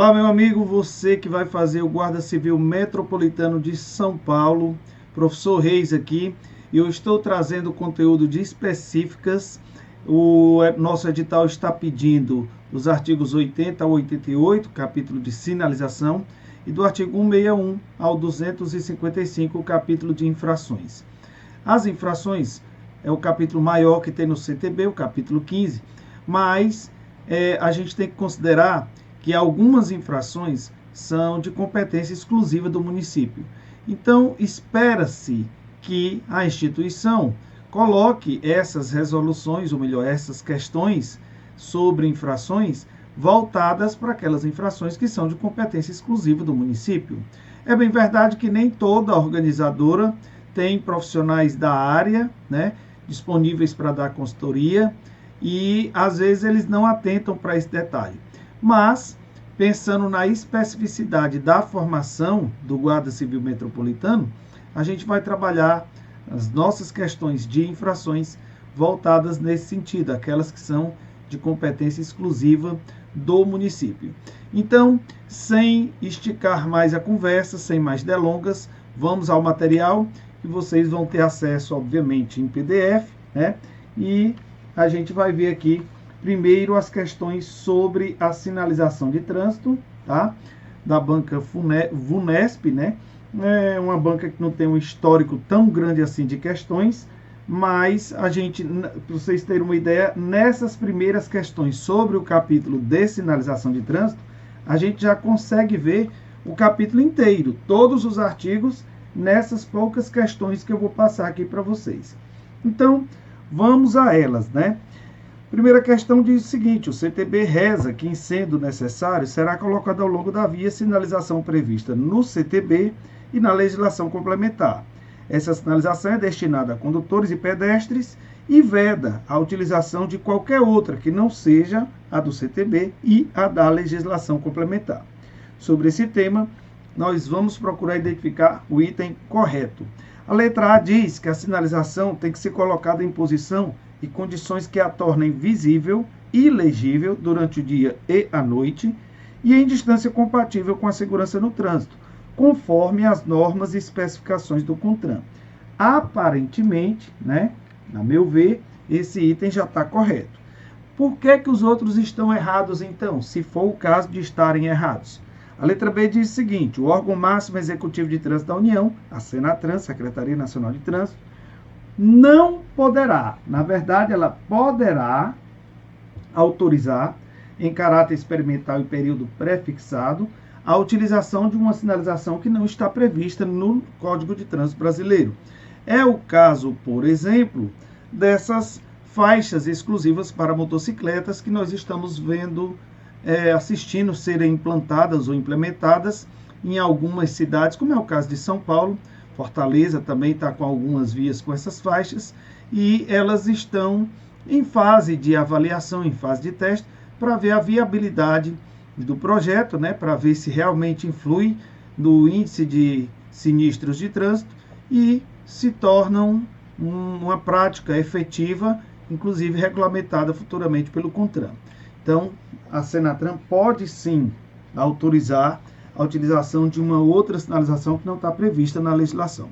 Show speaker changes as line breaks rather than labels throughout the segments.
Olá, meu amigo, você que vai fazer o Guarda Civil Metropolitano de São Paulo, professor Reis aqui, e eu estou trazendo conteúdo de específicas. O nosso edital está pedindo os artigos 80 ao 88, capítulo de sinalização, e do artigo 161 ao 255, capítulo de infrações. As infrações é o capítulo maior que tem no CTB, o capítulo 15, mas a gente tem que considerar que algumas infrações são de competência exclusiva do município. Então, espera-se que a instituição coloque essas resoluções, ou melhor, essas questões sobre infrações voltadas para aquelas infrações que são de competência exclusiva do município. É bem verdade que nem toda organizadora tem profissionais da área, né, disponíveis para dar consultoria, e às vezes eles não atentam para esse detalhe. Mas, pensando na especificidade da formação do Guarda Civil Metropolitano, a gente vai trabalhar as nossas questões de infrações voltadas nesse sentido, aquelas que são de competência exclusiva do município. Então, sem esticar mais a conversa, sem mais delongas, vamos ao material que vocês vão ter acesso, obviamente, em PDF, né? E a gente vai ver aqui primeiro as questões sobre a sinalização de trânsito, tá? Da banca VUNESP, né? É uma banca que não tem um histórico tão grande assim de questões, mas a gente, para vocês terem uma ideia, nessas primeiras questões sobre o capítulo de sinalização de trânsito, a gente já consegue ver o capítulo inteiro, todos os artigos, nessas poucas questões que eu vou passar aqui para vocês. Então, vamos a elas, né? Primeira questão diz o seguinte: o CTB reza que, em sendo necessário, será colocada ao longo da via sinalização prevista no CTB e na legislação complementar. Essa sinalização é destinada a condutores e pedestres e veda a utilização de qualquer outra que não seja a do CTB e a da legislação complementar. Sobre esse tema, nós vamos procurar identificar o item correto. A letra A diz que a sinalização tem que ser colocada em posição e condições que a tornem visível e legível durante o dia e a noite e em distância compatível com a segurança no trânsito, conforme as normas e especificações do CONTRAN. Aparentemente, né, a meu ver, esse item já está correto. Por que os outros estão errados, então, se for o caso de estarem errados? A letra B diz o seguinte: o órgão máximo executivo de trânsito da União, a Senatran, Secretaria Nacional de Trânsito, não poderá, na verdade, ela poderá autorizar, em caráter experimental e período pré-fixado, a utilização de uma sinalização que não está prevista no Código de Trânsito Brasileiro. É o caso, por exemplo, dessas faixas exclusivas para motocicletas que nós estamos vendo, assistindo serem implantadas ou implementadas em algumas cidades, como é o caso de São Paulo. Fortaleza também está com algumas vias com essas faixas e elas estão em fase de avaliação, em fase de teste, para ver a viabilidade do projeto, né, para ver se realmente influi no índice de sinistros de trânsito e se tornam uma prática efetiva, inclusive regulamentada futuramente pelo CONTRAN. Então, a Senatran pode sim autorizar a utilização de uma outra sinalização que não está prevista na legislação.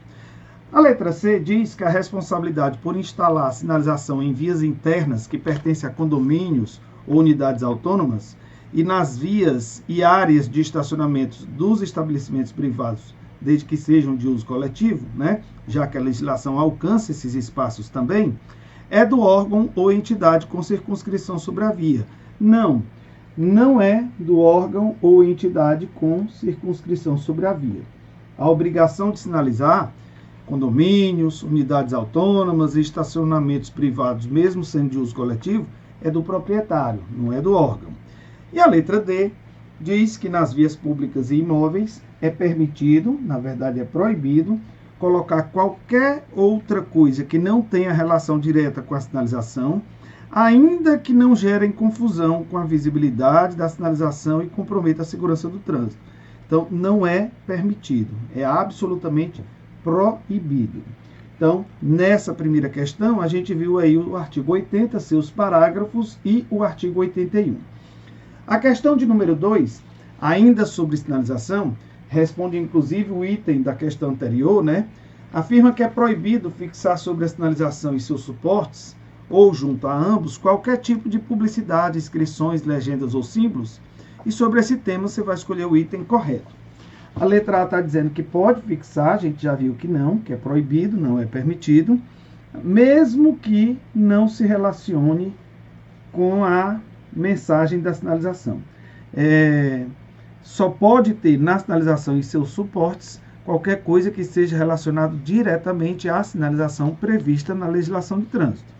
A letra C diz que a responsabilidade por instalar a sinalização em vias internas que pertencem a condomínios ou unidades autônomas e nas vias e áreas de estacionamentos dos estabelecimentos privados, desde que sejam de uso coletivo, né, já que a legislação alcança esses espaços também, é do órgão ou entidade com circunscrição sobre a via. Não é do órgão ou entidade com circunscrição sobre a via. A obrigação de sinalizar condomínios, unidades autônomas e estacionamentos privados, mesmo sendo de uso coletivo, é do proprietário, não é do órgão. E a letra D diz que nas vias públicas e imóveis é permitido, na verdade é proibido, colocar qualquer outra coisa que não tenha relação direta com a sinalização, ainda que não gerem confusão com a visibilidade da sinalização e comprometa a segurança do trânsito. Então, não é permitido, é absolutamente proibido. Então, nessa primeira questão, a gente viu aí o artigo 80, seus parágrafos, e o artigo 81. A questão de número 2, Ainda sobre sinalização, responde inclusive o item da questão anterior, né? Afirma que é proibido fixar sobre a sinalização e seus suportes, ou junto a ambos, qualquer tipo de publicidade, inscrições, legendas ou símbolos, e sobre esse tema você vai escolher o item correto. A letra A está dizendo que pode fixar, a gente já viu que não, que é proibido, não é permitido, mesmo que não se relacione com a mensagem da sinalização. Só pode ter na sinalização e seus suportes qualquer coisa que seja relacionado diretamente à sinalização prevista na legislação de trânsito.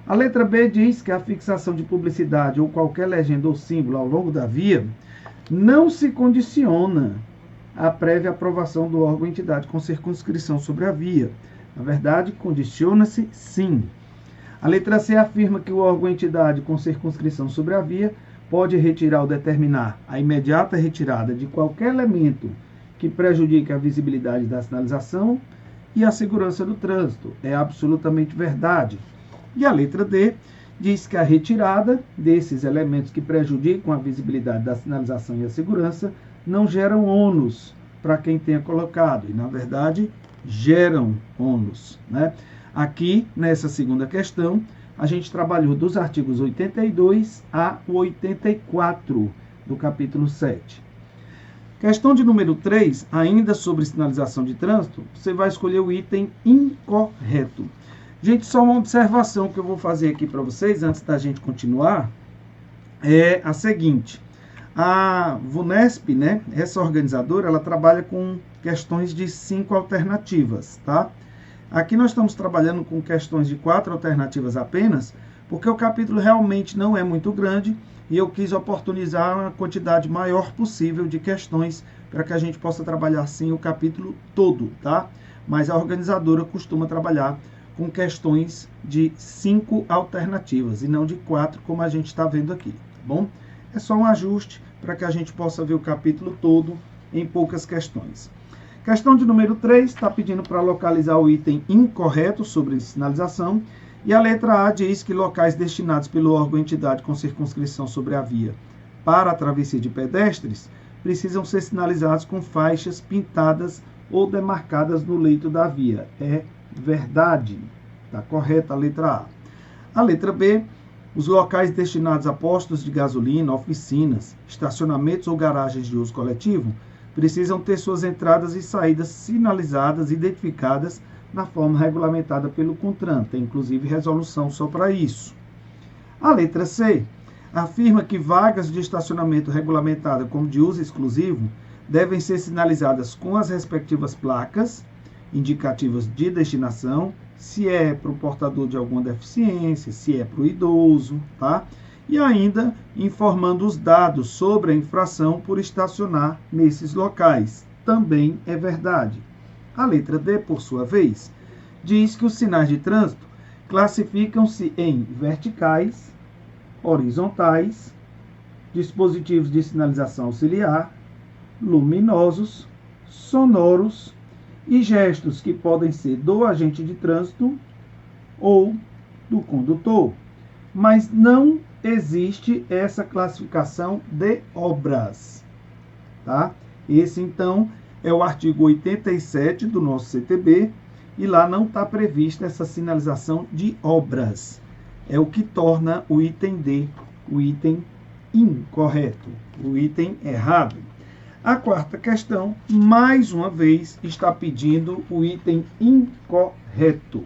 A letra B diz que a fixação de publicidade ou qualquer legenda ou símbolo ao longo da via não se condiciona à prévia aprovação do órgão ou entidade com circunscrição sobre a via. Na verdade, condiciona-se sim. A letra C afirma que o órgão ou entidade com circunscrição sobre a via pode retirar ou determinar a imediata retirada de qualquer elemento que prejudique a visibilidade da sinalização e a segurança do trânsito. É absolutamente verdade. E a letra D diz que a retirada desses elementos que prejudicam a visibilidade da sinalização e a segurança não geram ônus para quem tenha colocado. E, na verdade, geram ônus, né? Aqui, nessa segunda questão, a gente trabalhou dos artigos 82 a 84 do capítulo 7. Questão de número 3, ainda sobre sinalização de trânsito, você vai escolher o item incorreto. Gente, só uma observação que eu vou fazer aqui para vocês, antes da gente continuar, é a seguinte. A VUNESP, né, essa organizadora, ela trabalha com questões de 5 alternativas, tá? Aqui nós estamos trabalhando com questões de 4 alternativas apenas, porque o capítulo realmente não é muito grande e eu quis oportunizar uma quantidade maior possível de questões para que a gente possa trabalhar assim o capítulo todo, tá? Mas a organizadora costuma trabalhar com questões de 5 alternativas e não de 4, como a gente está vendo aqui, tá bom? É só um ajuste para que a gente possa ver o capítulo todo em poucas questões. Questão de número 3 está pedindo para localizar o item incorreto sobre sinalização e a letra A diz que locais destinados pelo órgão ou entidade com circunscrição sobre a via para a travessia de pedestres precisam ser sinalizados com faixas pintadas ou demarcadas no leito da via. É verdade. Está correta a letra A. A letra B, os locais destinados a postos de gasolina, oficinas, estacionamentos ou garagens de uso coletivo precisam ter suas entradas e saídas sinalizadas e identificadas na forma regulamentada pelo CONTRAN. Tem inclusive resolução só para isso. A letra C afirma que vagas de estacionamento regulamentadas como de uso exclusivo devem ser sinalizadas com as respectivas placas indicativas de destinação, se é para o portador de alguma deficiência, se é para o idoso, tá? E ainda informando os dados sobre a infração por estacionar nesses locais. Também é verdade. A letra D, por sua vez, diz que os sinais de trânsito classificam-se em verticais, horizontais, dispositivos de sinalização auxiliar, luminosos, sonoros e gestos que podem ser do agente de trânsito ou do condutor. Mas não existe essa classificação de obras, tá? Esse, então, é o artigo 87 do nosso CTB e lá não está prevista essa sinalização de obras. É o que torna o item D o item incorreto, o item errado. A quarta questão, mais uma vez, está pedindo o item incorreto.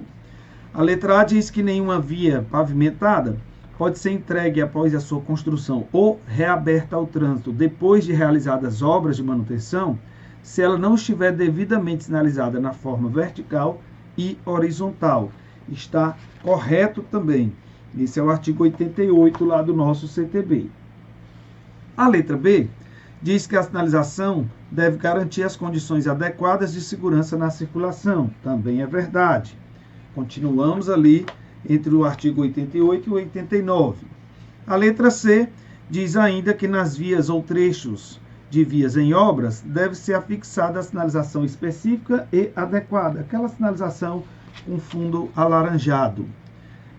A letra A diz que nenhuma via pavimentada pode ser entregue após a sua construção ou reaberta ao trânsito depois de realizadas obras de manutenção, se ela não estiver devidamente sinalizada na forma vertical e horizontal. Está correto também. Esse é o artigo 88 lá do nosso CTB. A letra B diz que a sinalização deve garantir as condições adequadas de segurança na circulação. Também é verdade. Continuamos ali entre o artigo 88 e 89. A letra C diz ainda que nas vias ou trechos de vias em obras deve ser afixada a sinalização específica e adequada, aquela sinalização com fundo alaranjado.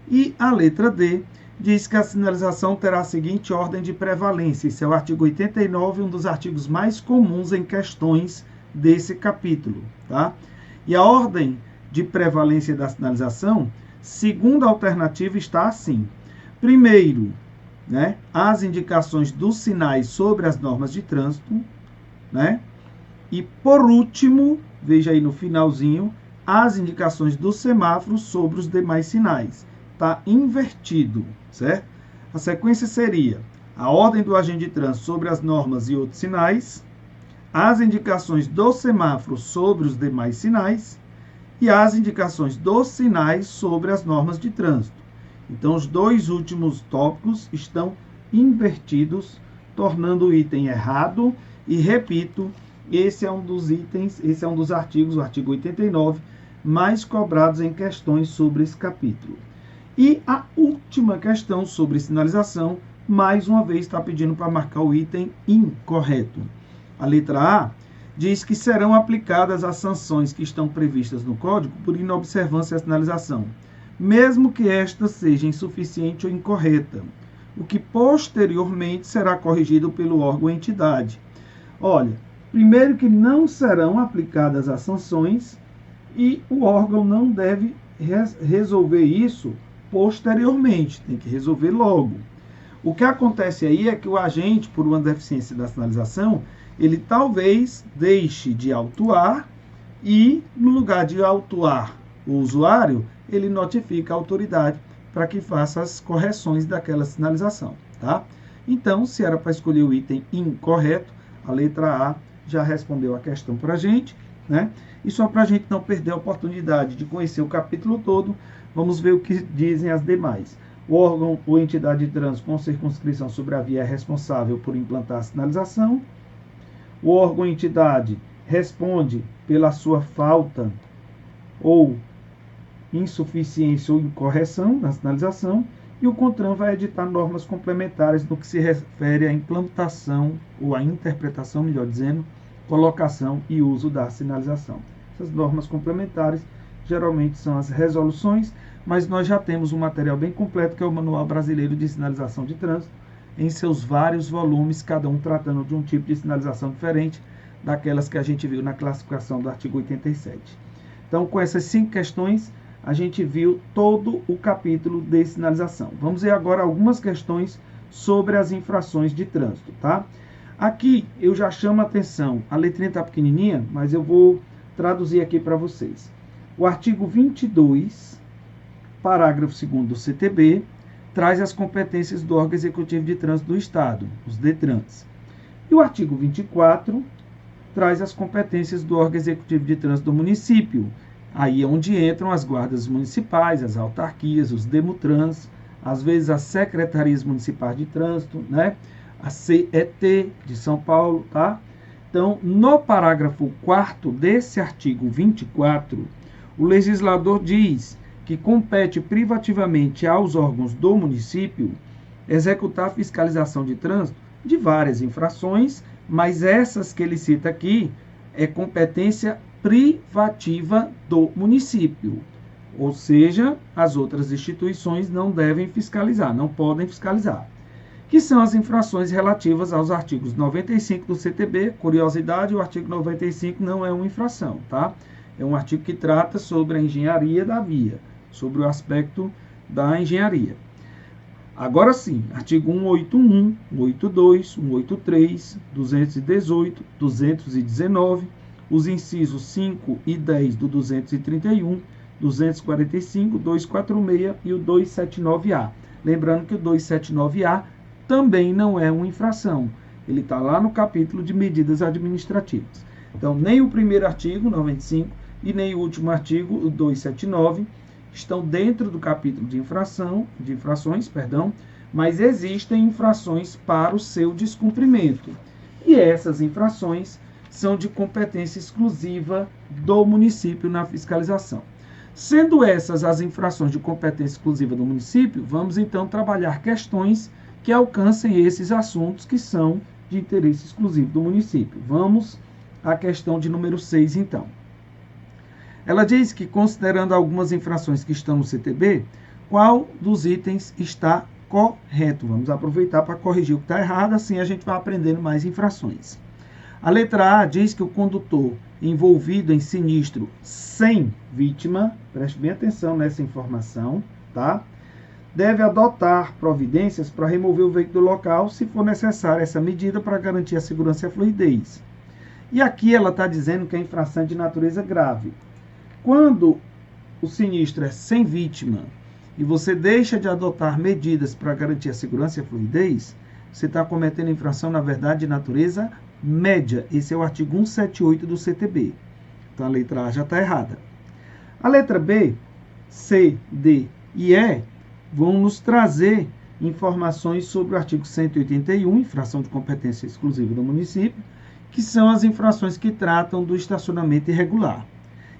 E a letra D diz que a sinalização terá a seguinte ordem de prevalência. Esse é o artigo 89, um dos artigos mais comuns em questões desse capítulo, tá? E a ordem de prevalência da sinalização, segundo a alternativa, está assim. Primeiro, né, as indicações dos sinais sobre as normas de trânsito, né? E por último, veja aí no finalzinho, as indicações dos semáforos sobre os demais sinais. Está invertido, certo? A sequência seria a ordem do agente de trânsito sobre as normas e outros sinais, as indicações dos semáforos sobre os demais sinais e as indicações dos sinais sobre as normas de trânsito. Então, os dois últimos tópicos estão invertidos, tornando o item errado. E repito, esse é um dos artigos, o artigo 89, mais cobrados em questões sobre esse capítulo. E a última questão sobre sinalização, mais uma vez, está pedindo para marcar o item incorreto. A letra A diz que serão aplicadas as sanções que estão previstas no Código por inobservância à sinalização, mesmo que esta seja insuficiente ou incorreta, o que posteriormente será corrigido pelo órgão ou entidade. Olha, primeiro que não serão aplicadas as sanções e o órgão não deve resolver isso posteriormente, tem que resolver logo. O que acontece aí é que o agente, por uma deficiência da sinalização, ele talvez deixe de autuar e, no lugar de autuar o usuário, ele notifica a autoridade para que faça as correções daquela sinalização, tá? Então, se era para escolher o item incorreto, a letra A já respondeu a questão para a gente, né? E só para a gente não perder a oportunidade de conhecer o capítulo todo, vamos ver o que dizem as demais. O órgão ou entidade de trânsito com circunscrição sobre a via é responsável por implantar a sinalização. O órgão ou entidade responde pela sua falta ou insuficiência ou incorreção na sinalização. E o CONTRAN vai editar normas complementares no que se refere à implantação ou à interpretação, melhor dizendo, colocação e uso da sinalização. Essas normas complementares geralmente são as resoluções, mas nós já temos um material bem completo que é o Manual Brasileiro de Sinalização de Trânsito, em seus vários volumes, cada um tratando de um tipo de sinalização diferente daquelas que a gente viu na classificação do artigo 87. Então, com essas 5 questões, a gente viu todo o capítulo de sinalização. Vamos ver agora algumas questões sobre as infrações de trânsito, tá? Aqui eu já chamo a atenção, a letrinha está pequenininha, mas eu vou traduzir aqui para vocês. O artigo 22, parágrafo 2º do CTB, traz as competências do órgão executivo de trânsito do Estado, os DETRANS. E o artigo 24 traz as competências do órgão executivo de trânsito do município. Aí é onde entram as guardas municipais, as autarquias, os DEMUTRANS, às vezes as secretarias municipais de trânsito, né? A CET de São Paulo, tá? Então, no parágrafo 4º desse artigo 24, o legislador diz que compete privativamente aos órgãos do município executar a fiscalização de trânsito de várias infrações, mas essas que ele cita aqui é competência privativa do município. Ou seja, as outras instituições não devem fiscalizar, não podem fiscalizar. Que são as infrações relativas aos artigos 95 do CTB. Curiosidade, o artigo 95 não é uma infração, tá? É um artigo que trata sobre a engenharia da via, sobre o aspecto da engenharia. Agora sim, artigo 181, 182, 183, 218, 219, os incisos 5 e 10 do 231, 245, 246 e o 279A. Lembrando que o 279A também não é uma infração. Ele está lá no capítulo de medidas administrativas. Então, nem o primeiro artigo, 95, e nem o último artigo, o 279, estão dentro do capítulo de infrações, mas existem infrações para o seu descumprimento. E essas infrações são de competência exclusiva do município na fiscalização. Sendo essas as infrações de competência exclusiva do município, vamos então trabalhar questões que alcancem esses assuntos que são de interesse exclusivo do município. Vamos à questão de número 6, então. Ela diz que, considerando algumas infrações que estão no CTB, qual dos itens está correto. Vamos aproveitar para corrigir o que está errado, assim a gente vai aprendendo mais infrações. A letra A diz que o condutor envolvido em sinistro sem vítima, preste bem atenção nessa informação, tá? Deve adotar providências para remover o veículo do local, se for necessária essa medida para garantir a segurança e a fluidez. E aqui ela está dizendo que a infração é de natureza grave. Quando o sinistro é sem vítima e você deixa de adotar medidas para garantir a segurança e a fluidez, você está cometendo infração, na verdade, de natureza média. Esse é o artigo 178 do CTB. Então a letra A já está errada. A letra B, C, D e E vão nos trazer informações sobre o artigo 181, infração de competência exclusiva do município, que são as infrações que tratam do estacionamento irregular.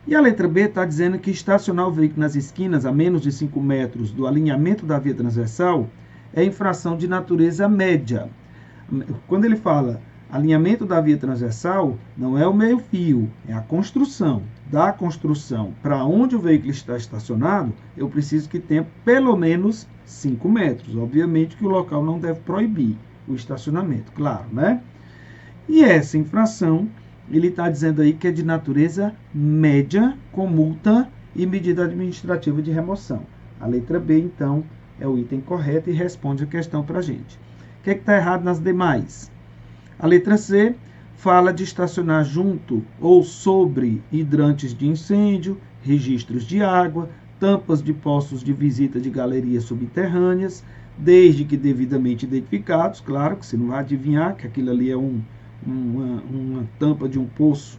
E a letra B está dizendo que estacionar o veículo nas esquinas a menos de 5 metros do alinhamento da via transversal é infração de natureza média. Quando ele fala alinhamento da via transversal, não é o meio-fio, é a construção. Da construção para onde o veículo está estacionado, eu preciso que tenha pelo menos 5 metros. Obviamente que o local não deve proibir o estacionamento, claro, né? E essa infração, ele está dizendo aí que é de natureza média, com multa e medida administrativa de remoção. A letra B, então, é o item correto e responde a questão para a gente. O que é que está errado nas demais? A letra C fala de estacionar junto ou sobre hidrantes de incêndio, registros de água, tampas de poços de visita de galerias subterrâneas, desde que devidamente identificados. Claro que você não vai adivinhar que aquilo ali é uma tampa de um poço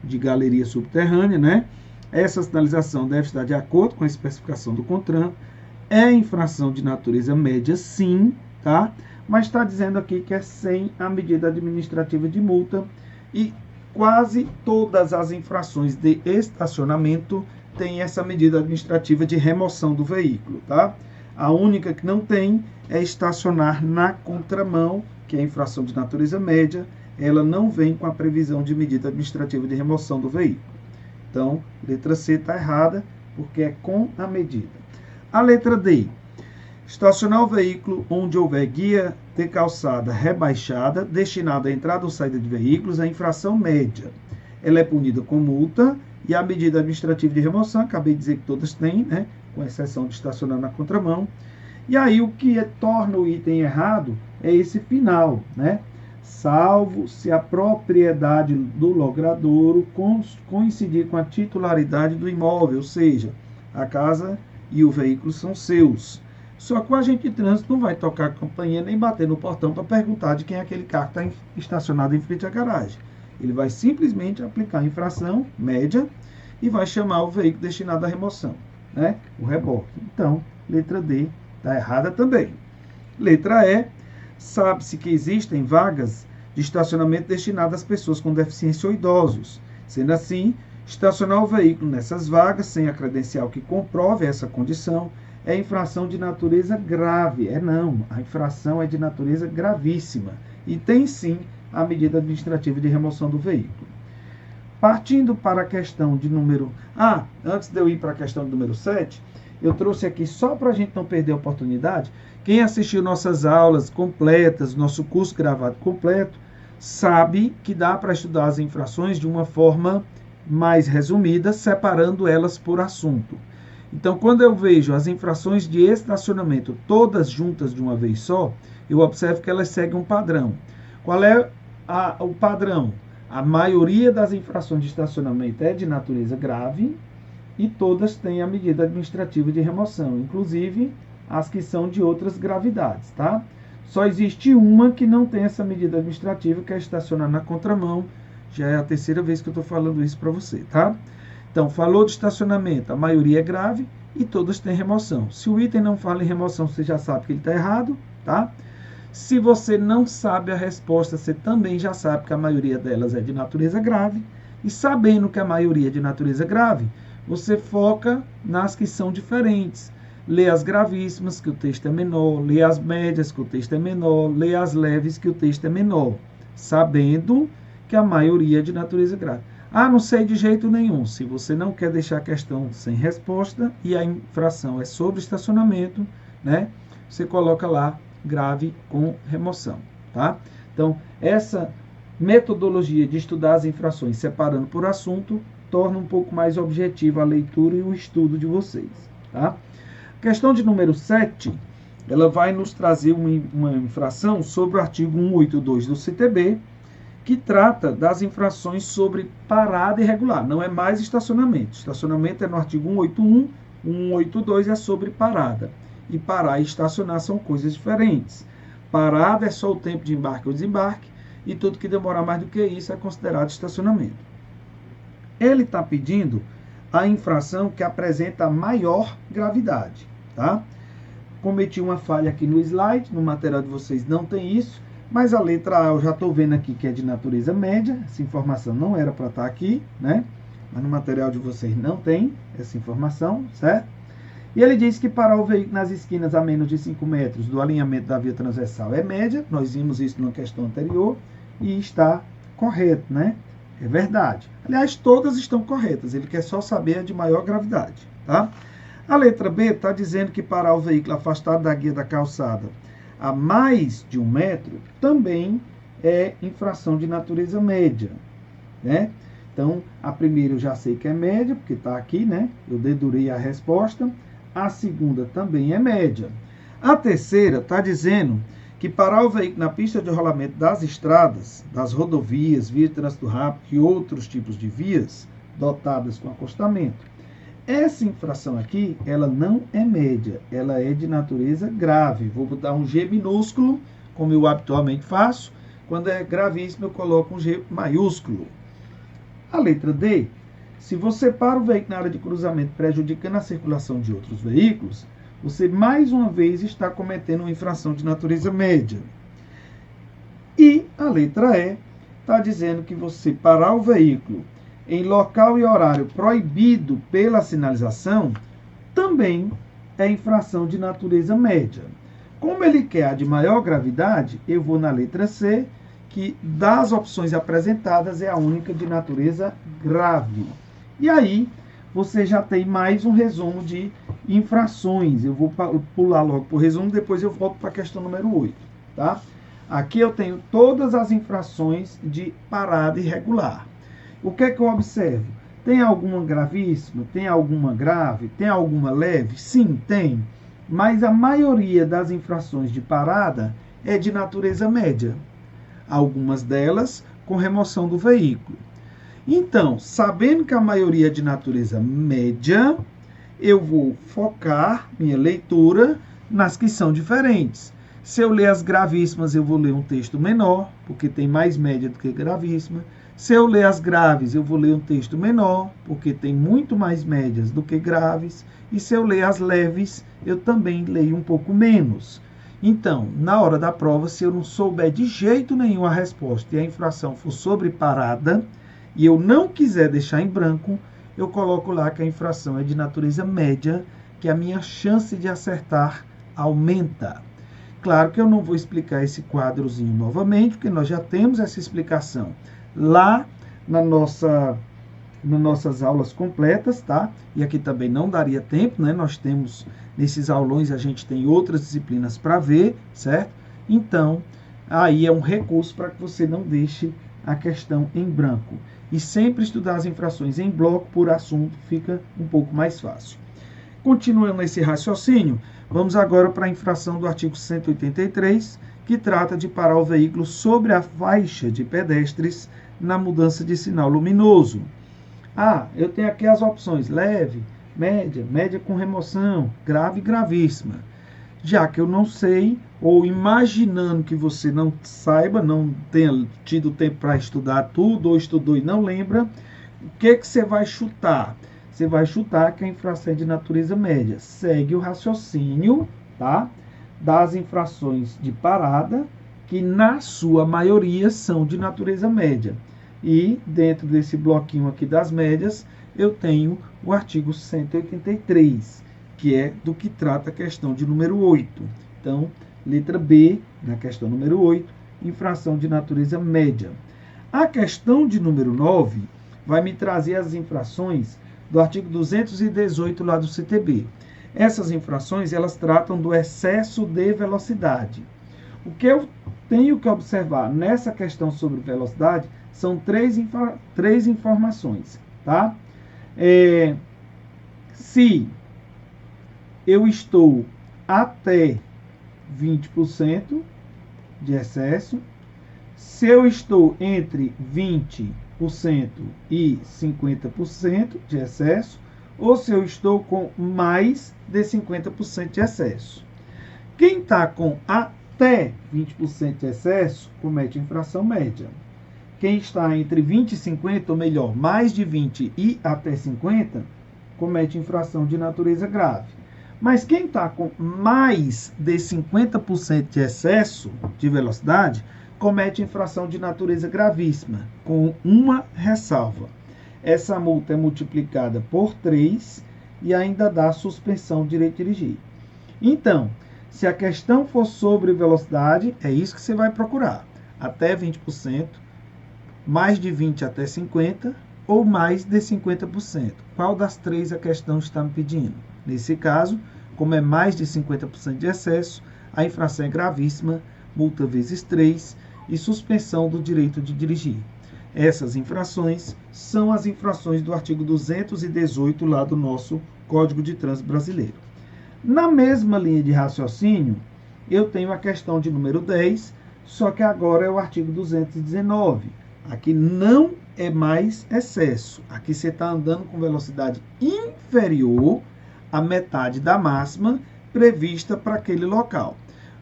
de galeria subterrânea, né? Essa sinalização deve estar de acordo com a especificação do CONTRAN. É infração de natureza média, sim, tá? Mas está dizendo aqui que é sem a medida administrativa de multa e quase todas as infrações de estacionamento têm essa medida administrativa de remoção do veículo, tá? A única que não tem é estacionar na contramão, que é infração de natureza média, ela não vem com a previsão de medida administrativa de remoção do veículo. Então, letra C está errada, porque é com a medida. A letra D. Estacionar o veículo onde houver guia de calçada rebaixada, destinada à entrada ou saída de veículos, é infração média. Ela é punida com multa e a medida administrativa de remoção, acabei de dizer que todas têm, né? Com exceção de estacionar na contramão. E aí o que torna o item errado é esse final, né? Salvo se a propriedade do logradouro coincidir com a titularidade do imóvel, ou seja, a casa e o veículo são seus. Só que o agente de trânsito não vai tocar a campainha nem bater no portão para perguntar de quem é aquele carro que está estacionado em frente à garagem. Ele vai simplesmente aplicar a infração média e vai chamar o veículo destinado à remoção, né? O reboque. Então, letra D está errada também. Letra E, sabe-se que existem vagas de estacionamento destinadas às pessoas com deficiência ou idosos. Sendo assim, estacionar o veículo nessas vagas sem a credencial que comprove essa condição é infração de natureza grave. A infração é de natureza gravíssima e tem sim a medida administrativa de remoção do veículo. Partindo para a questão de número... antes de eu ir para a questão do número 7, eu trouxe aqui só para a gente não perder a oportunidade. Quem assistiu nossas aulas completas, nosso curso gravado completo, sabe que dá para estudar as infrações de uma forma mais resumida, separando elas por assunto. Então, quando eu vejo as infrações de estacionamento todas juntas de uma vez só, eu observo que elas seguem um padrão. Qual é o padrão? A maioria das infrações de estacionamento é de natureza grave e todas têm a medida administrativa de remoção, inclusive as que são de outras gravidades, tá? Só existe uma que não tem essa medida administrativa, que é estacionar na contramão. Já é a terceira vez que eu estou falando isso para você, tá? Então, falou de estacionamento, a maioria é grave e todas têm remoção. Se o item não fala em remoção, você já sabe que ele está errado, tá? Se você não sabe a resposta, você também já sabe que a maioria delas é de natureza grave. E sabendo que a maioria é de natureza grave, você foca nas que são diferentes. Lê as gravíssimas, que o texto é menor. Lê as médias, que o texto é menor. Lê as leves, que o texto é menor. Sabendo que a maioria é de natureza grave. Não sei de jeito nenhum. Se você não quer deixar a questão sem resposta e a infração é sobre estacionamento, né? você coloca lá grave com remoção, tá? Então, essa metodologia de estudar as infrações separando por assunto torna um pouco mais objetiva a leitura e o estudo de vocês, tá? Questão de número 7, ela vai nos trazer uma infração sobre o artigo 182 do CTB, que trata das infrações sobre parada irregular. Não é mais estacionamento. Estacionamento é no artigo 181, 182 é sobre parada. E parar e estacionar são coisas diferentes. Parada é só o tempo de embarque ou desembarque, e tudo que demorar mais do que isso é considerado estacionamento. Ele está pedindo a infração que apresenta maior gravidade, tá? Cometi uma falha aqui no slide, no material de vocês não tem isso, mas a letra A eu já estou vendo aqui que é de natureza média, essa informação não era para estar aqui, né? Mas no material de vocês não tem essa informação, certo? E ele diz que parar o veículo nas esquinas a menos de 5 metros do alinhamento da via transversal é média, nós vimos isso numa questão anterior, e está correto, né? É verdade. Aliás, todas estão corretas, ele quer só saber a de maior gravidade, tá? A letra B está dizendo que parar o veículo afastado da guia da calçada a mais de 1 metro também é infração de natureza média, né? Então, a primeira eu já sei que é média, porque está aqui, né? Eu dedurei a resposta. A segunda também é média. A terceira está dizendo que parar o veículo na pista de rolamento das estradas, das rodovias, via de trânsito rápido e outros tipos de vias dotadas com acostamento. Essa infração aqui, ela não é média, ela é de natureza grave. Vou botar um G minúsculo, como eu habitualmente faço. Quando é gravíssimo, eu coloco um G maiúsculo. A letra D, se você para o veículo na área de cruzamento prejudicando a circulação de outros veículos, você mais uma vez está cometendo uma infração de natureza média. E a letra E está dizendo que você parar o veículo em local e horário proibido pela sinalização também é infração de natureza média. Como ele quer a de maior gravidade, eu vou na letra C, que das opções apresentadas é a única de natureza grave. E aí, você já tem mais um resumo de infrações. Eu vou pular logo para o resumo, depois eu volto para a questão número 8. Tá? Aqui eu tenho todas as infrações de parada irregular. O que é que eu observo? Tem alguma gravíssima? Tem alguma grave? Tem alguma leve? Sim, tem. Mas a maioria das infrações de parada é de natureza média. Algumas delas com remoção do veículo. Então, sabendo que a maioria é de natureza média, eu vou focar minha leitura nas que são diferentes. Se eu ler as gravíssimas, eu vou ler um texto menor, porque tem mais média do que gravíssima. Se eu ler as graves, eu vou ler um texto menor, porque tem muito mais médias do que graves. E se eu ler as leves, eu também leio um pouco menos. Então, na hora da prova, se eu não souber de jeito nenhum a resposta e a infração for sobre parada, e eu não quiser deixar em branco, eu coloco lá que a infração é de natureza média, que a minha chance de acertar aumenta. Claro que eu não vou explicar esse quadrozinho novamente, porque nós já temos essa explicação lá nas nossas aulas completas, tá? E aqui também não daria tempo, né? Nós temos, nesses aulões, a gente tem outras disciplinas para ver, certo? Então, aí é um recurso para que você não deixe a questão em branco. E sempre estudar as infrações em bloco por assunto fica um pouco mais fácil. Continuando esse raciocínio, vamos agora para a infração do artigo 183, que trata de parar o veículo sobre a faixa de pedestres na mudança de sinal luminoso. Ah, eu tenho aqui as opções leve, média, média com remoção, grave e gravíssima. Já que eu não sei, ou imaginando que você não saiba, não tenha tido tempo para estudar tudo, ou estudou e não lembra, o que você vai chutar? Você vai chutar que a infração é de natureza média. Segue o raciocínio, tá? Das infrações de parada, que na sua maioria são de natureza média. E dentro desse bloquinho aqui das médias, eu tenho o artigo 183, que é do que trata a questão de número 8. Então, letra B, na questão número 8, infração de natureza média. A questão de número 9 vai me trazer as infrações do artigo 218 lá do CTB. Essas infrações, elas tratam do excesso de velocidade. O que eu tenho que observar nessa questão sobre velocidade são três informações, tá? Se eu estou até 20% de excesso, se eu estou entre 20% e 50% de excesso, ou se eu estou com mais de 50% de excesso. Quem está com até 20% de excesso, comete infração média. Quem está entre 20 e 50, ou melhor, mais de 20 e até 50, comete infração de natureza grave. Mas quem está com mais de 50% de excesso de velocidade, comete infração de natureza gravíssima, com uma ressalva. Essa multa é multiplicada por 3 e ainda dá suspensão do direito de dirigir. Então, se a questão for sobre velocidade, é isso que você vai procurar. Até 20%, mais de 20% até 50% ou mais de 50%. Qual das três a questão está me pedindo? Nesse caso, como é mais de 50% de excesso, a infração é gravíssima, multa vezes 3 e suspensão do direito de dirigir. Essas infrações são as infrações do artigo 218 lá do nosso Código de Trânsito Brasileiro. Na mesma linha de raciocínio, eu tenho a questão de número 10, só que agora é o artigo 219. Aqui não é mais excesso. Aqui você está andando com velocidade inferior à metade da máxima prevista para aquele local.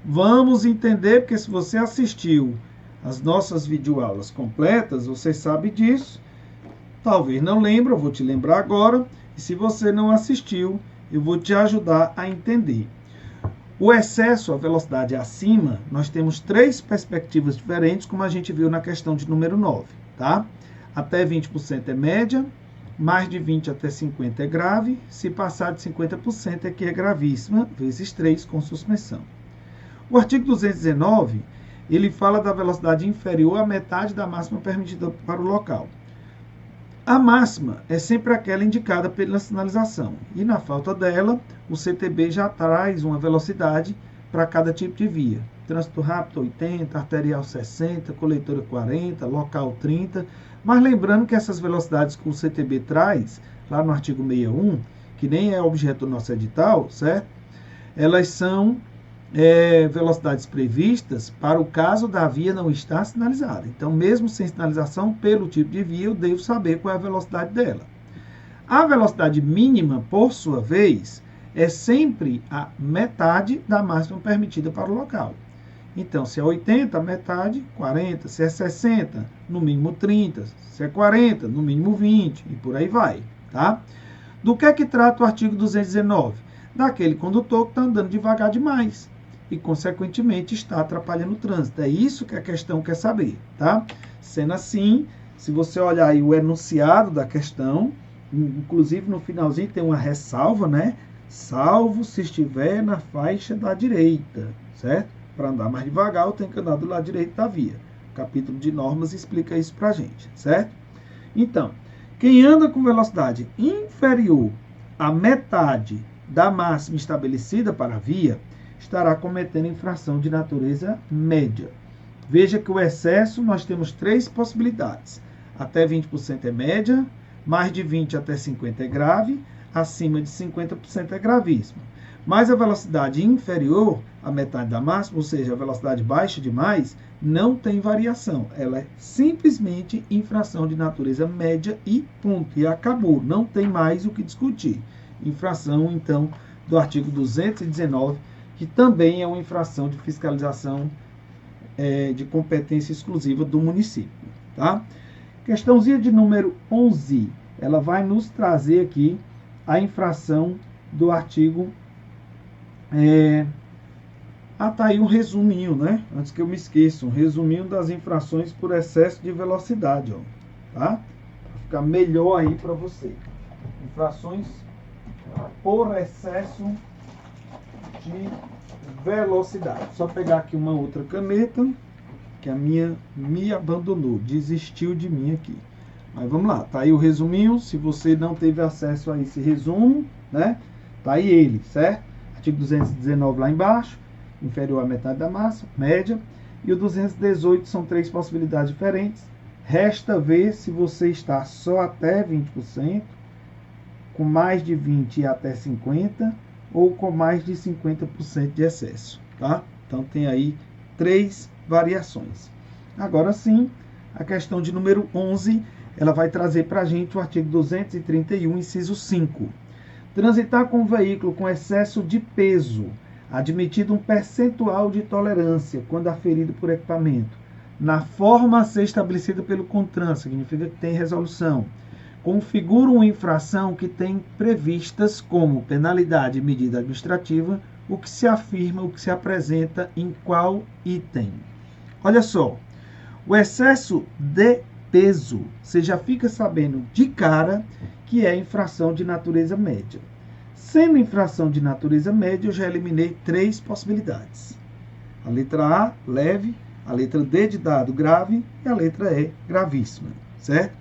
Vamos entender, porque se você assistiu as nossas videoaulas completas, você sabe disso. Talvez não lembre, eu vou te lembrar agora. E se você não assistiu, eu vou te ajudar a entender. O excesso, a velocidade acima, nós temos três perspectivas diferentes, como a gente viu na questão de número 9, tá? Até 20% é média, mais de 20% até 50% é grave, se passar de 50% é que é gravíssima, vezes 3 com suspensão. O artigo 219, ele fala da velocidade inferior à metade da máxima permitida para o local. A máxima é sempre aquela indicada pela sinalização, e na falta dela, o CTB já traz uma velocidade para cada tipo de via. Trânsito rápido 80, arterial 60, coletora 40, local 30. Mas lembrando que essas velocidades que o CTB traz, lá no artigo 61, que nem é objeto do nosso edital, certo? Elas são velocidades previstas para o caso da via não estar sinalizada. Então, mesmo sem sinalização, pelo tipo de via, eu devo saber qual é a velocidade dela. A velocidade mínima, por sua vez, é sempre a metade da máxima permitida para o local. Então, se é 80, metade, 40. Se é 60, no mínimo 30. Se é 40, no mínimo 20. E por aí vai, tá? Do que é que trata o artigo 219? Daquele condutor que está andando devagar demais e, consequentemente, está atrapalhando o trânsito. É isso que a questão quer saber, tá? Sendo assim, se você olhar aí o enunciado da questão, inclusive no finalzinho tem uma ressalva, né? Salvo se estiver na faixa da direita, certo? Para andar mais devagar, eu tenho que andar do lado direito da via. O capítulo de normas explica isso para a gente, certo? Então, quem anda com velocidade inferior à metade da máxima estabelecida para a via, estará cometendo infração de natureza média. Veja que o excesso, nós temos três possibilidades. Até 20% é média, mais de 20% até 50% é grave, acima de 50% é gravíssimo. Mas a velocidade inferior à metade da máxima, ou seja, a velocidade baixa demais, não tem variação. Ela é simplesmente infração de natureza média e ponto. E acabou, não tem mais o que discutir. Infração, então, do artigo 219, que também é uma infração de fiscalização de competência exclusiva do município, tá? Questãozinha de número 11, ela vai nos trazer aqui a infração do artigo... tá aí um resuminho, né? Antes que eu me esqueça, um resuminho das infrações por excesso de velocidade, ó, tá? Para ficar melhor aí para você. Infrações por excesso de velocidade. Só pegar aqui uma outra caneta, que a minha me abandonou, desistiu de mim aqui. Mas vamos lá, tá aí o resuminho. Se você não teve acesso a esse resumo, né? Tá aí ele, certo? Artigo 219 lá embaixo, inferior à metade da massa, média. E o 218 são 3 possibilidades diferentes. Resta ver se você está só até 20%, com mais de 20% e até 50%, ou com mais de 50% de excesso, tá? Então tem aí 3 variações. Agora sim, a questão de número 11, ela vai trazer para a gente o artigo 231, inciso 5. Transitar com um veículo com excesso de peso, admitido um percentual de tolerância quando aferido por equipamento, na forma a ser estabelecida pelo CONTRAN, significa que tem resolução, configura uma infração que tem previstas como penalidade e medida administrativa, o que se afirma, o que se apresenta em qual item. Olha só, o excesso de peso, você já fica sabendo de cara que é infração de natureza média. Sendo infração de natureza média, eu já eliminei 3 possibilidades. A letra A, leve, a letra D de dado, grave, e a letra E, gravíssima, certo?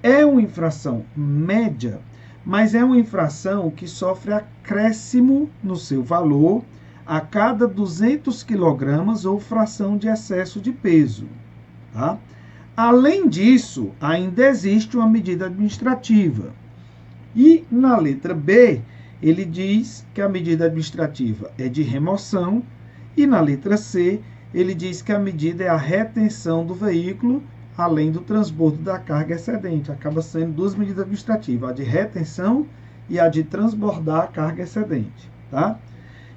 É uma infração média, mas é uma infração que sofre acréscimo no seu valor a cada 200 kg ou fração de excesso de peso. Tá? Além disso, ainda existe uma medida administrativa. E na letra B, ele diz que a medida administrativa é de remoção, e na letra C, ele diz que a medida é a retenção do veículo, além do transbordo da carga excedente. Acaba sendo 2 medidas administrativas, a de retenção e a de transbordar a carga excedente. Tá?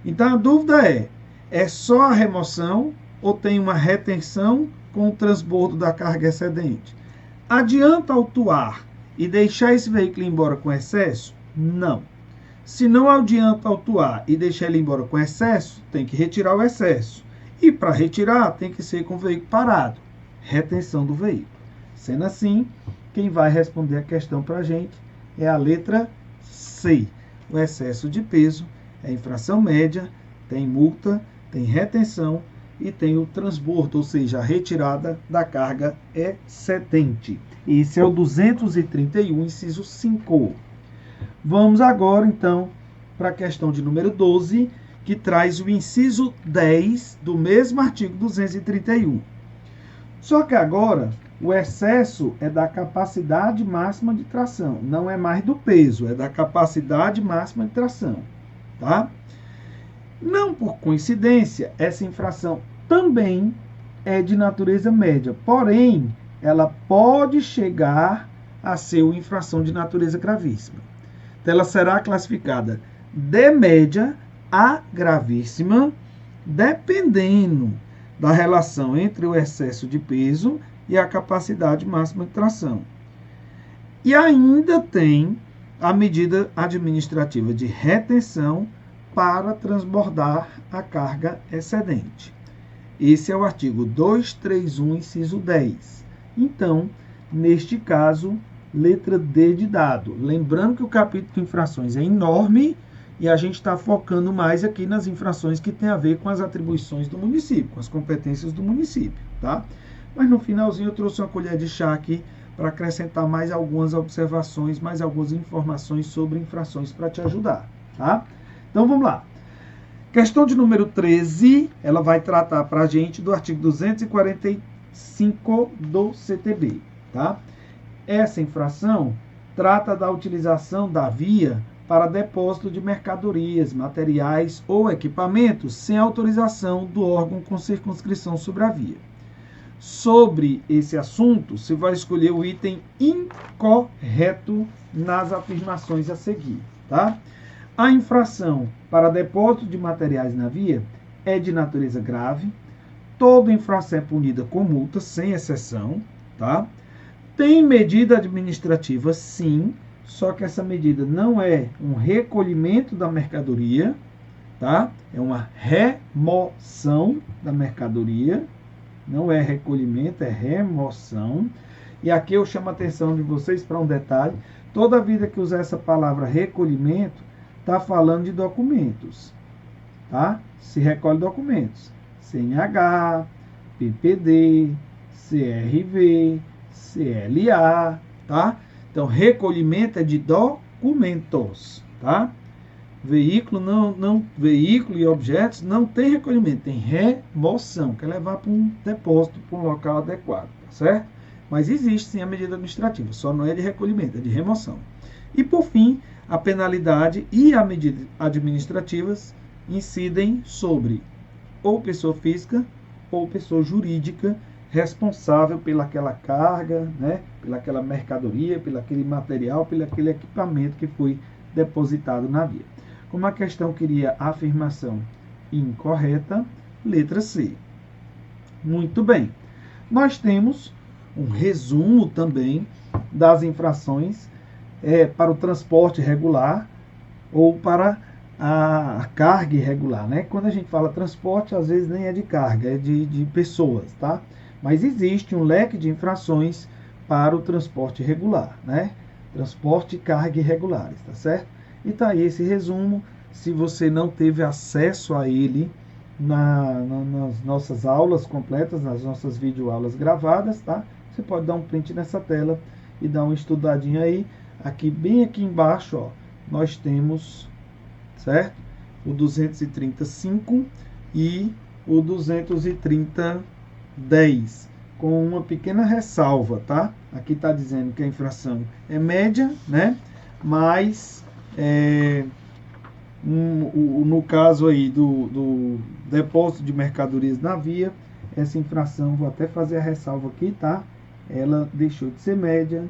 Então a dúvida é só a remoção ou tem uma retenção com o transbordo da carga excedente? Adianta autuar e deixar esse veículo ir embora com excesso? Não. Se não adianta autuar e deixar ele embora com excesso, tem que retirar o excesso. E para retirar, tem que ser com o veículo parado. Retenção do veículo. Sendo assim, quem vai responder a questão para a gente é a letra C. O excesso de peso é infração média, tem multa, tem retenção e tem o transbordo, ou seja, a retirada da carga excedente. Esse é o 231, inciso 5. Vamos agora, então, para a questão de número 12, que traz o inciso 10 do mesmo artigo 231. Só que agora, o excesso é da capacidade máxima de tração, não é mais do peso, é da capacidade máxima de tração, tá? Não por coincidência, essa infração também é de natureza média, porém, ela pode chegar a ser uma infração de natureza gravíssima. Então, ela será classificada de média a gravíssima, dependendo da relação entre o excesso de peso e a capacidade máxima de tração. E ainda tem a medida administrativa de retenção para transbordar a carga excedente. Esse é o artigo 231, inciso 10. Então, neste caso, letra D de dado. Lembrando que o capítulo de infrações é enorme e a gente está focando mais aqui nas infrações que tem a ver com as atribuições do município, com as competências do município, tá? Mas no finalzinho eu trouxe uma colher de chá aqui para acrescentar mais algumas observações, mais algumas informações sobre infrações para te ajudar, tá? Então vamos lá. Questão de número 13, ela vai tratar para a gente do artigo 245 do CTB, tá? Essa infração trata da utilização da via para depósito de mercadorias, materiais ou equipamentos sem autorização do órgão com circunscrição sobre a via. Sobre esse assunto, você vai escolher o item incorreto nas afirmações a seguir, tá? A infração para depósito de materiais na via é de natureza grave. Toda infração é punida com multa, sem exceção, tá? Tem medida administrativa, sim, só que essa medida não é um recolhimento da mercadoria, tá? É uma remoção da mercadoria, não é recolhimento, é remoção. E aqui eu chamo a atenção de vocês para um detalhe: toda vida que usar essa palavra recolhimento, está falando de documentos, tá? Se recolhe documentos, CNH, PPD, CRV, CLA, tá? Então, recolhimento é de documentos, tá? Veículo e objetos não tem recolhimento, tem remoção, que é levar para um depósito, para um local adequado, tá certo? Mas existe sim a medida administrativa, só não é de recolhimento, é de remoção. E por fim, a penalidade e a medida administrativas incidem sobre ou pessoa física ou pessoa jurídica responsável pelaquela carga, né, pelaquela mercadoria, pelaquele material, pelaquele equipamento que foi depositado na via. Como a questão queria afirmação incorreta, letra C. Muito bem. Nós temos um resumo também das infrações para o transporte regular ou para a carga irregular, né? Quando a gente fala transporte, às vezes nem é de carga, é de pessoas, tá? Mas existe um leque de infrações para o transporte regular, né? Transporte e carga irregulares, tá certo? E tá aí esse resumo. Se você não teve acesso a ele nas nossas aulas completas, nas nossas videoaulas gravadas, tá? Você pode dar um print nessa tela e dar uma estudadinha aí. Aqui, bem aqui embaixo, ó, nós temos, certo? O 235 e o 230-10, com uma pequena ressalva, tá? Aqui está dizendo que a infração é média, né? Mas no caso aí do depósito de mercadorias na via, essa infração, vou até fazer a ressalva aqui, tá? Ela deixou de ser média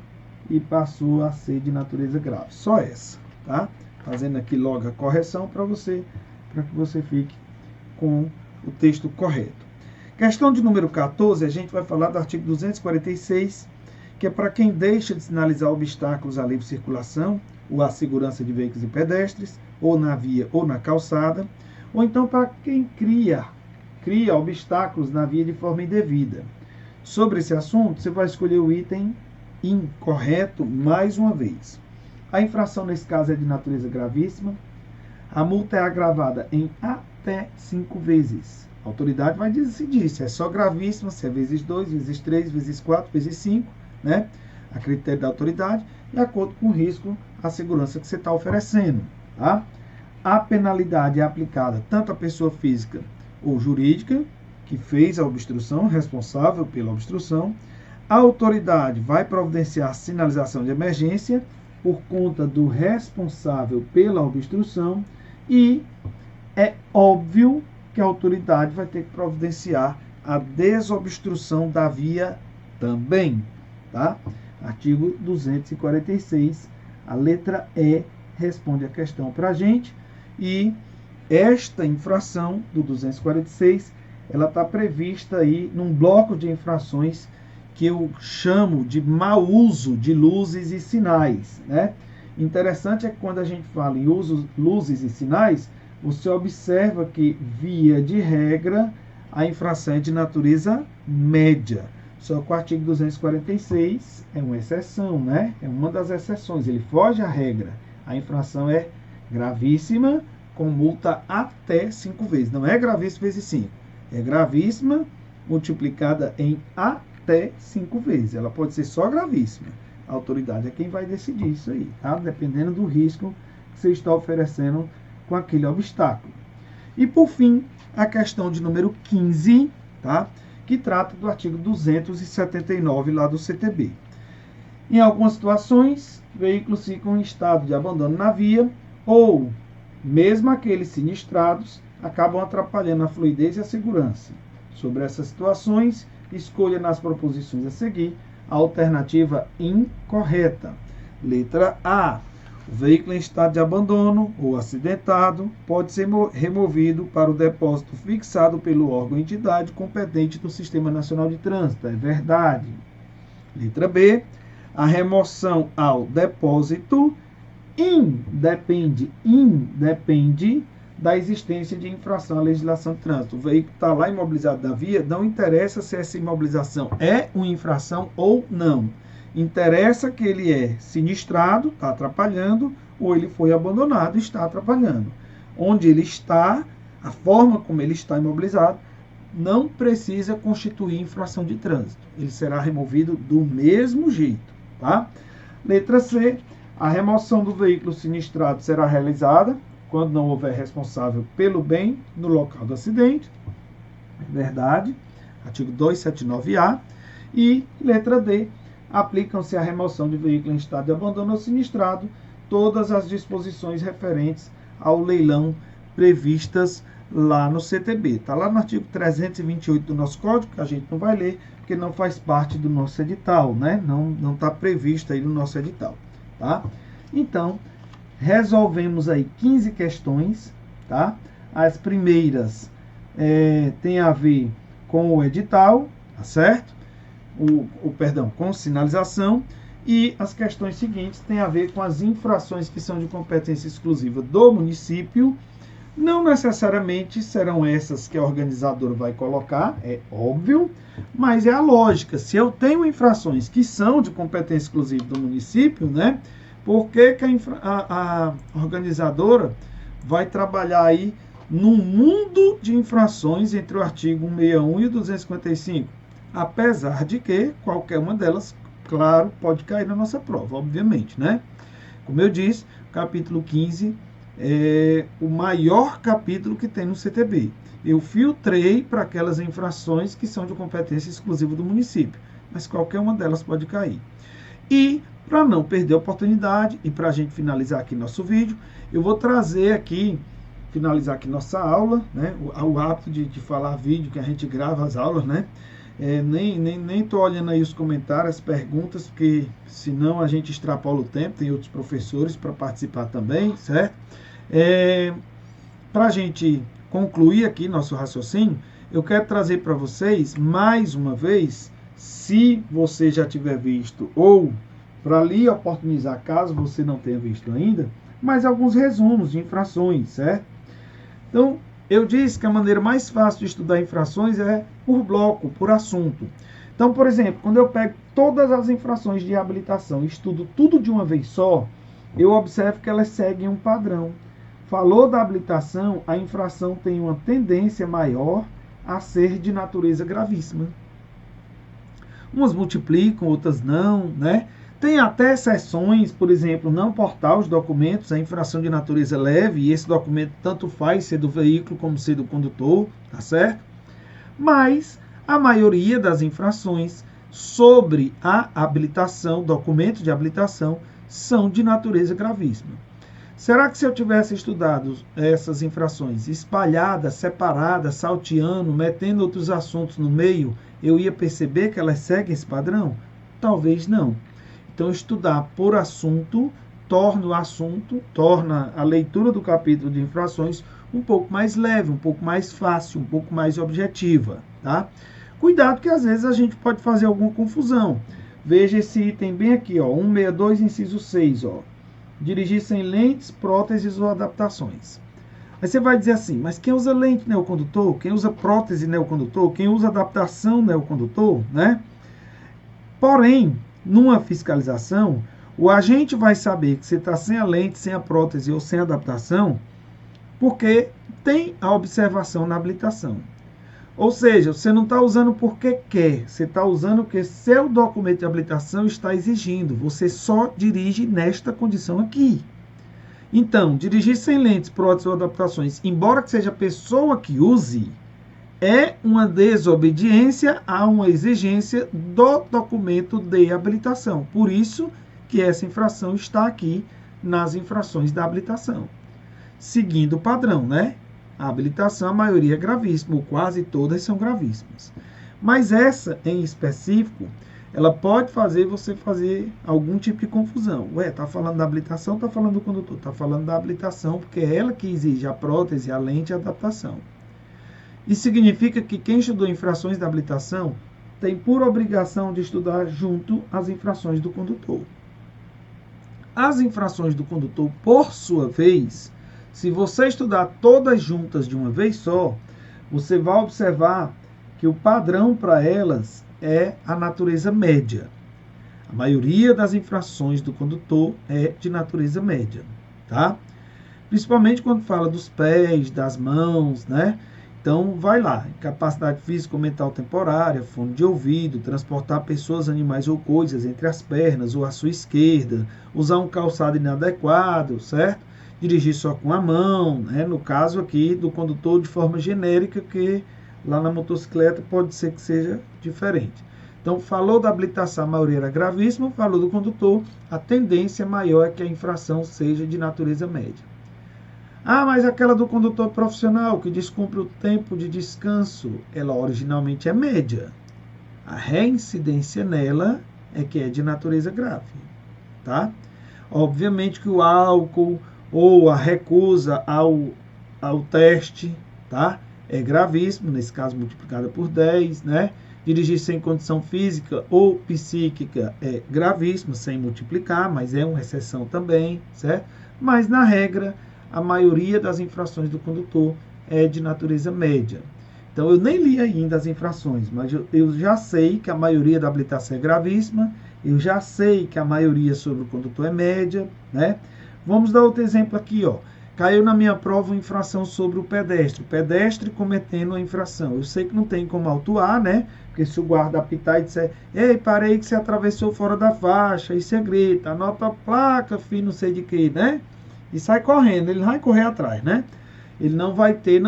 e passou a ser de natureza grave. Só essa, tá? Fazendo aqui logo a correção para que você fique com o texto correto. Questão de número 14, a gente vai falar do artigo 246, que é para quem deixa de sinalizar obstáculos à livre circulação ou à segurança de veículos e pedestres, ou na via ou na calçada, ou então para quem cria obstáculos na via de forma indevida. Sobre esse assunto, você vai escolher o item incorreto mais uma vez. A infração nesse caso é de natureza gravíssima. A multa é agravada em até 5 vezes. A autoridade vai decidir se é só gravíssima, se é vezes 2, vezes 3, vezes 4, vezes 5, né? A critério da autoridade, de acordo com o risco à segurança que você está oferecendo, tá? A penalidade é aplicada tanto à pessoa física ou jurídica que fez a obstrução, responsável pela obstrução. A autoridade vai providenciar sinalização de emergência por conta do responsável pela obstrução e é óbvio que a autoridade vai ter que providenciar a desobstrução da via também, tá? Artigo 246, a letra E responde a questão para a gente, e esta infração do 246, ela está prevista aí num bloco de infrações que eu chamo de mau uso de luzes e sinais, né? Interessante é que quando a gente fala em uso luzes e sinais, você observa que, via de regra, a infração é de natureza média. Só que o artigo 246 é uma exceção, né? É uma das exceções, ele foge à regra. A infração é gravíssima, com multa até 5 vezes. Não é gravíssima vezes 5, é gravíssima multiplicada em até 5 vezes. Ela pode ser só gravíssima. A autoridade é quem vai decidir isso aí, tá? Dependendo do risco que você está oferecendo com aquele obstáculo. E por fim, a questão de número 15, tá? Que trata do artigo 279 lá do CTB. Em algumas situações, veículos ficam em estado de abandono na via ou, mesmo aqueles sinistrados, acabam atrapalhando a fluidez e a segurança. Sobre essas situações, escolha nas proposições a seguir a alternativa incorreta. Letra A. O veículo em estado de abandono ou acidentado pode ser removido para o depósito fixado pelo órgão ou entidade competente do Sistema Nacional de Trânsito. É verdade. Letra B. A remoção ao depósito independe da existência de infração à legislação de trânsito. O veículo está lá imobilizado na via, não interessa se essa imobilização é uma infração ou não. Interessa que ele é sinistrado, está atrapalhando, ou ele foi abandonado, está atrapalhando. Onde ele está, a forma como ele está imobilizado, não precisa constituir infração de trânsito. Ele será removido do mesmo jeito, tá? Letra C. A remoção do veículo sinistrado será realizada quando não houver responsável pelo bem no local do acidente. Verdade. Artigo 279-A. E letra D. Aplicam-se à remoção de veículo em estado de abandono ou sinistrado todas as disposições referentes ao leilão previstas lá no CTB. Está lá no artigo 328 do nosso código, que a gente não vai ler, porque não faz parte do nosso edital, né? Não está previsto aí no nosso edital, tá? Então, resolvemos aí 15 questões, tá? As primeiras tem a ver com o edital, tá certo? Perdão, com sinalização, e as questões seguintes têm a ver com as infrações que são de competência exclusiva do município. Não necessariamente serão essas que a organizadora vai colocar, é óbvio, mas é a lógica. Se eu tenho infrações que são de competência exclusiva do município, né, por que a organizadora vai trabalhar aí num mundo de infrações entre o artigo 161 e o 255? Apesar de que qualquer uma delas, claro, pode cair na nossa prova, obviamente, né? Como eu disse, o capítulo 15 é o maior capítulo que tem no CTB. Eu filtrei para aquelas infrações que são de competência exclusiva do município, mas qualquer uma delas pode cair. E, para não perder a oportunidade, e para a gente finalizar aqui nosso vídeo, eu vou trazer aqui, finalizar aqui nossa aula, né? O hábito de falar vídeo, que a gente grava as aulas, né? Nem estou olhando aí os comentários, as perguntas, porque senão a gente extrapola o tempo, tem outros professores para participar também, certo? Para a gente concluir aqui nosso raciocínio, eu quero trazer para vocês, mais uma vez, se você já tiver visto, ou para lhe oportunizar, caso você não tenha visto ainda, mais alguns resumos de infrações, certo? Então, eu disse que a maneira mais fácil de estudar infrações é por bloco, por assunto. Então, por exemplo, quando eu pego todas as infrações de habilitação e estudo tudo de uma vez só, eu observo que elas seguem um padrão. Falou da habilitação, a infração tem uma tendência maior a ser de natureza gravíssima. Umas multiplicam, outras não, né? Tem até exceções, por exemplo, não portar os documentos, a infração de natureza leve, e esse documento tanto faz ser do veículo como ser do condutor, tá certo? Mas a maioria das infrações sobre a habilitação, documentos de habilitação, são de natureza gravíssima. Será que se eu tivesse estudado essas infrações espalhadas, separadas, salteando, metendo outros assuntos no meio, eu ia perceber que elas seguem esse padrão? Talvez não. Então, estudar por assunto torna a leitura do capítulo de infrações um pouco mais leve, um pouco mais fácil, um pouco mais objetiva, tá? Cuidado que às vezes a gente pode fazer alguma confusão. Veja esse item bem aqui, ó, 162, inciso 6, ó. Dirigir sem lentes, próteses ou adaptações. Aí você vai dizer assim, mas quem usa lente neocondutor? Quem usa prótese neocondutor? Quem usa adaptação neocondutor, né? Porém, numa fiscalização, o agente vai saber que você está sem a lente, sem a prótese ou sem a adaptação, porque tem a observação na habilitação. Ou seja, você não está usando porque quer, você está usando porque seu documento de habilitação está exigindo. Você só dirige nesta condição aqui. Então, dirigir sem lentes, próteses ou adaptações, embora que seja a pessoa que use, é uma desobediência a uma exigência do documento de habilitação. Por isso que essa infração está aqui nas infrações da habilitação. Seguindo o padrão, né? A habilitação, a maioria é gravíssima, ou quase todas são gravíssimas. Mas essa, em específico, ela pode fazer você fazer algum tipo de confusão. Ué, tá falando da habilitação, tá falando do condutor? Tá falando da habilitação, porque é ela que exige a prótese, a lente e a adaptação. Isso significa que quem estudou infrações da habilitação tem por obrigação de estudar junto as infrações do condutor. As infrações do condutor, por sua vez, se você estudar todas juntas de uma vez só, você vai observar que o padrão para elas é a natureza média. A maioria das infrações do condutor é de natureza média, tá? Principalmente quando fala dos pés, das mãos, né? Então, vai lá, incapacidade física ou mental temporária, fone de ouvido, transportar pessoas, animais ou coisas entre as pernas ou à sua esquerda, usar um calçado inadequado, certo? dirigir só com a mão, né? No caso aqui do condutor de forma genérica, que lá na motocicleta pode ser que seja diferente. Então, falou da habilitação, a maioria era gravíssima, falou do condutor, a tendência maior é que a infração seja de natureza média. Ah, mas aquela do condutor profissional que descumpre o tempo de descanso, ela originalmente é média. A reincidência nela é que é de natureza grave, tá? Obviamente que o álcool ou a recusa ao teste, tá? É gravíssimo, nesse caso multiplicada por 10, né? Dirigir sem condição física ou psíquica é gravíssimo, sem multiplicar, mas é uma exceção também, certo? Mas, na regra, a maioria das infrações do condutor é de natureza média. Então, eu nem li ainda as infrações, mas eu já sei que a maioria da habilitação é gravíssima, eu já sei que a maioria sobre o condutor é média, né? Vamos dar outro exemplo aqui, ó. Caiu na minha prova uma infração sobre o pedestre cometendo a infração. Eu sei que não tem como autuar, né? Porque se o guarda apitar e disser, ei, parei que você atravessou fora da faixa, aí você grita, anota a placa, filho, não sei de que, né? E sai correndo, ele vai correr atrás, né? Ele não vai ter,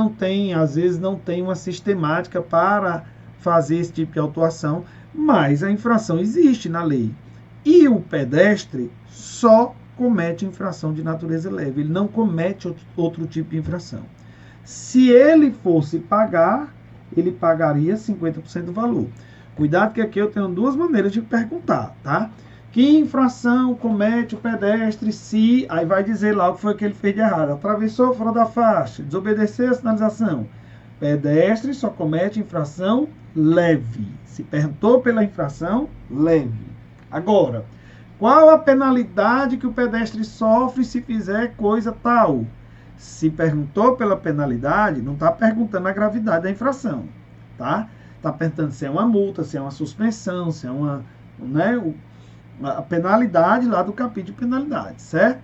às vezes não tem uma sistemática para fazer esse tipo de autuação, mas a infração existe na lei. E o pedestre só comete infração de natureza leve, ele não comete outro tipo de infração. Se ele fosse pagar, ele pagaria 50% do valor. Cuidado que aqui eu tenho duas maneiras de perguntar, tá? Que infração comete o pedestre se... Aí vai dizer lá o que foi que ele fez de errado. Atravessou fora da faixa, desobedeceu a sinalização. Pedestre só comete infração leve. Se perguntou pela infração, leve. Agora, qual a penalidade que o pedestre sofre se fizer coisa tal? Se perguntou pela penalidade, não está perguntando a gravidade da infração, tá? Está perguntando se é uma multa, se é uma suspensão, se é uma... né, a penalidade lá do capítulo de penalidade, certo?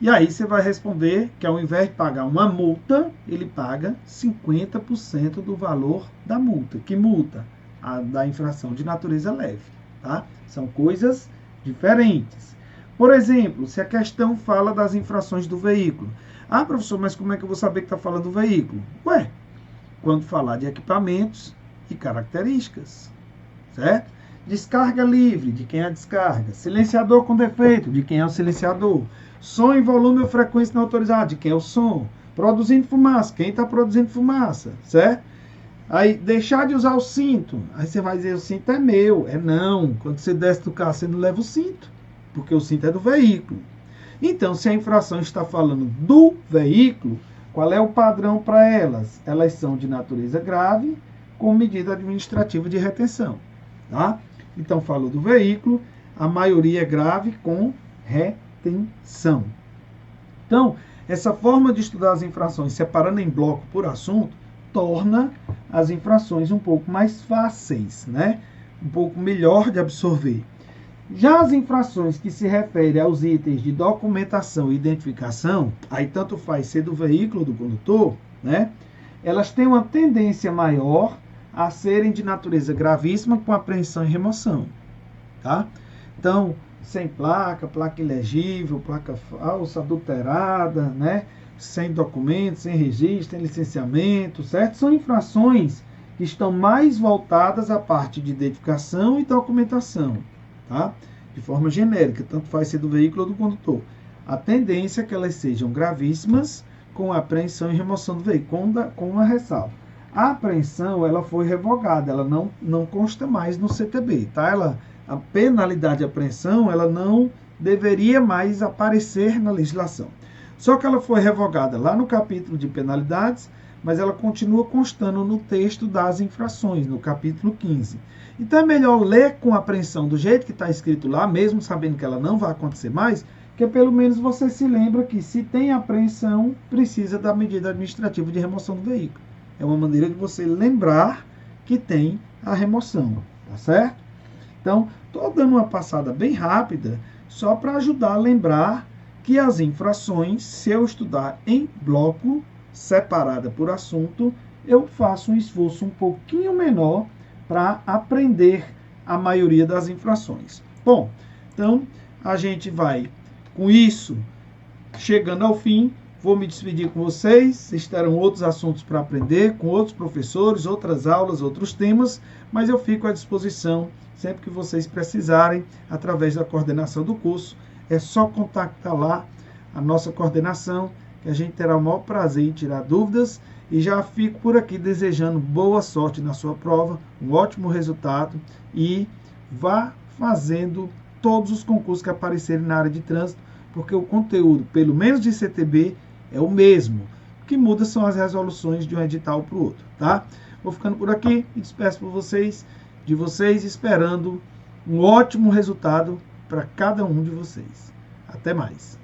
E aí você vai responder que ao invés de pagar uma multa, ele paga 50% do valor da multa. Que multa? A da infração de natureza leve, tá? São coisas diferentes. Por exemplo, se a questão fala das infrações do veículo. Ah, professor, mas como é que eu vou saber que está falando do veículo? Ué, quando falar de equipamentos e características, certo? Descarga livre, de quem é a descarga. Silenciador com defeito, de quem é o silenciador. Som em volume ou frequência não autorizada, de quem é o som. Produzindo fumaça, quem está produzindo fumaça, certo? Aí, deixar de usar o cinto. Aí você vai dizer, o cinto é meu. É não. Quando você desce do carro, você não leva o cinto, porque o cinto é do veículo. Então, se a infração está falando do veículo, qual é o padrão para elas? Elas são de natureza grave, com medida administrativa de retenção, tá? Então, falou do veículo, a maioria é grave com retenção. Então, essa forma de estudar as infrações, separando em bloco por assunto, torna as infrações um pouco mais fáceis, né? Um pouco melhor de absorver. Já as infrações que se referem aos itens de documentação e identificação, aí tanto faz ser do veículo ou do condutor, né? Elas têm uma tendência maior a serem de natureza gravíssima com apreensão e remoção, tá? Então, sem placa, placa ilegível, placa falsa, adulterada, né? Sem documento, sem registro, sem licenciamento, certo? São infrações que estão mais voltadas à parte de identificação e documentação, tá? De forma genérica, tanto faz ser do veículo ou do condutor. A tendência é que elas sejam gravíssimas com apreensão e remoção do veículo, com uma ressalva. A apreensão, ela foi revogada, ela não consta mais no CTB, tá? A penalidade de apreensão, ela não deveria mais aparecer na legislação. Só que ela foi revogada lá no capítulo de penalidades, mas ela continua constando no texto das infrações, no capítulo 15. Então é melhor ler com apreensão do jeito que está escrito lá, mesmo sabendo que ela não vai acontecer mais, que pelo menos você se lembra que se tem apreensão, precisa da medida administrativa de remoção do veículo. É uma maneira de você lembrar que tem a remoção, tá certo? Então, estou dando uma passada bem rápida, só para ajudar a lembrar que as infrações, se eu estudar em bloco, separada por assunto, eu faço um esforço um pouquinho menor para aprender a maioria das infrações. Bom, então a gente vai, com isso, chegando ao fim. Vou me despedir com vocês. Terão outros assuntos para aprender, com outros professores, outras aulas, outros temas, mas eu fico à disposição sempre que vocês precisarem, através da coordenação do curso. É só contactar lá a nossa coordenação, que a gente terá o maior prazer em tirar dúvidas. E já fico por aqui desejando boa sorte na sua prova, um ótimo resultado, e vá fazendo todos os concursos que aparecerem na área de trânsito, porque o conteúdo, pelo menos de CTB, é o mesmo. O que muda são as resoluções de um edital para o outro, tá? Vou ficando por aqui e despeço de vocês, esperando um ótimo resultado para cada um de vocês. Até mais.